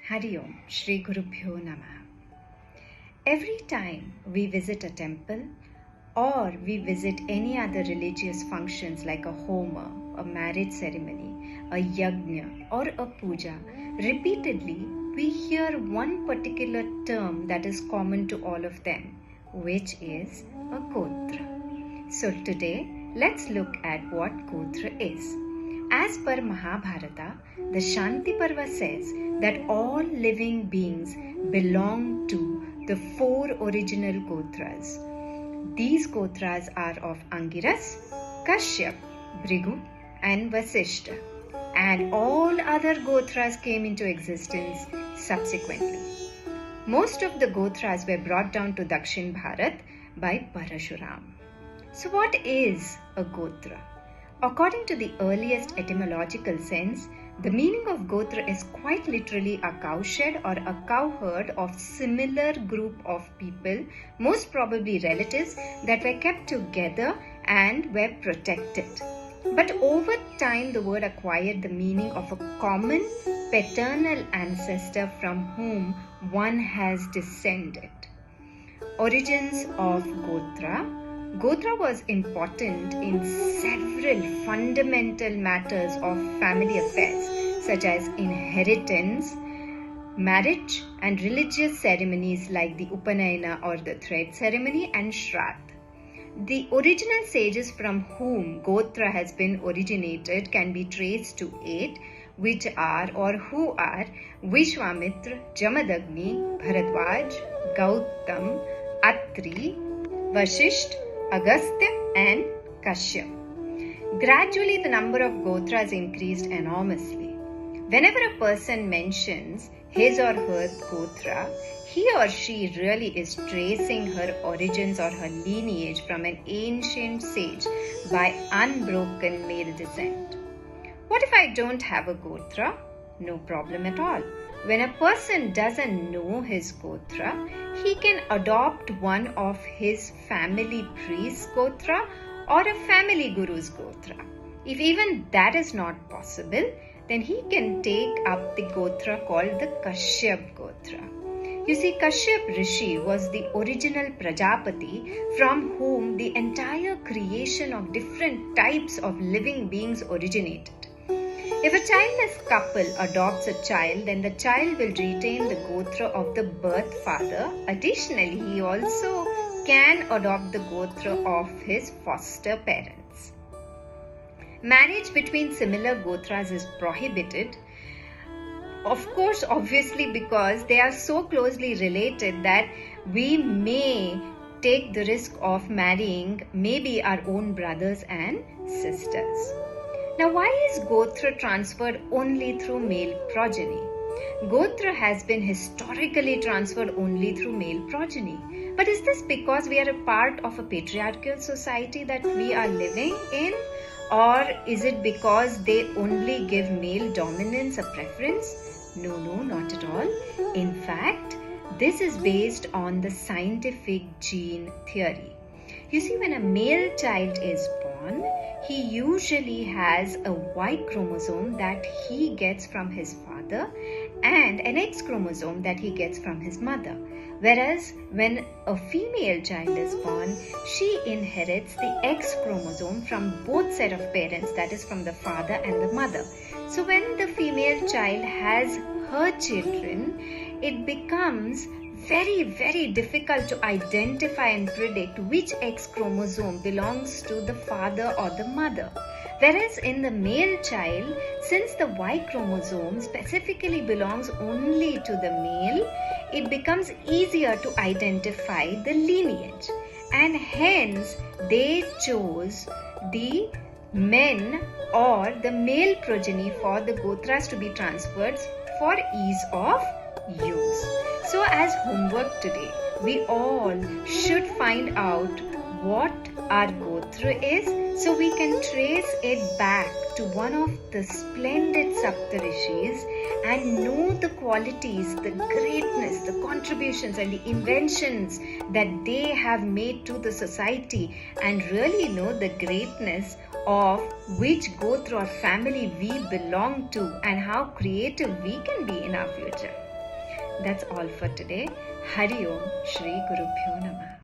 Hari Om, Shri Gurubhyo Namaha. Every time we visit a temple or we visit any other religious functions like a homa, a marriage ceremony, a yajna or a puja, repeatedly we hear one particular term that is common to all of them, which is a Gotra. So today, let's look at what Gotra is. As per Mahabharata, the Shanti Parva says that all living beings belong to the 4 original Gotras. These Gotras are of Angiras, Kashyap, Bhrigu and Vasishta, and all other Gotras came into existence subsequently. Most of the Gotras were brought down to Dakshin Bharat by Parashuram. So what is a Gotra? According to the earliest etymological sense, the meaning of Gotra is quite literally a cowshed or a cowherd of similar group of people, most probably relatives, that were kept together and were protected. But over time, the word acquired the meaning of a common paternal ancestor from whom one has descended. Origins of Gotra. Gotra was important in several fundamental matters of family affairs such as inheritance, marriage and religious ceremonies like the Upanayana or the thread ceremony and Shraddh. The original sages from whom Gotra has been originated can be traced to 8, which are or who are Vishwamitra, Jamadagni, Bharadwaj, Gautam, Atri, Vashisht, Agastya and Kashyap. Gradually, the number of Gotras increased enormously. Whenever a person mentions his or her Gotra, he or she really is tracing her origins or her lineage from an ancient sage by unbroken male descent. What if I don't have a Gotra? No problem at all. When a person doesn't know his Gotra, he can adopt one of his family priest's Gotra or a family guru's Gotra. If even that is not possible, then he can take up the Gotra called the Kashyap Gotra. You see, Kashyap Rishi was the original Prajapati from whom the entire creation of different types of living beings originated. If a childless couple adopts a child, then the child will retain the Gotra of the birth father. Additionally, he also can adopt the Gotra of his foster parents. Marriage between similar Gotras is prohibited. Of course, obviously, because they are so closely related that we may take the risk of marrying maybe our own brothers and sisters. Now, why is Gotra transferred only through male progeny? Gotra has been historically transferred only through male progeny. But is this because we are a part of a patriarchal society that we are living in? Or is it because they only give male dominance a preference? No, not at all. In fact, this is based on the scientific gene theory. You see, when a male child is born, he usually has a Y chromosome that he gets from his father and an X chromosome that he gets from his mother. Whereas when a female child is born, she inherits the X chromosome from both set of parents, that is from the father and the mother. So when the female child has her children, it becomes very difficult to identify and predict which X chromosome belongs to the father or the mother. Whereas in the male child, since the Y chromosome specifically belongs only to the male, it becomes easier to identify the lineage. And hence, they chose the men or the male progeny for the Gotras to be transferred for ease of use. So as homework today, we all should find out what our Gotra is so we can trace it back to one of the splendid Saptarishis and know the qualities, the greatness, the contributions and the inventions that they have made to the society and really know the greatness of which Gotra or family we belong to and how creative we can be in our future. That's all for today. Hari Om, Shri Gurubhyo Namah.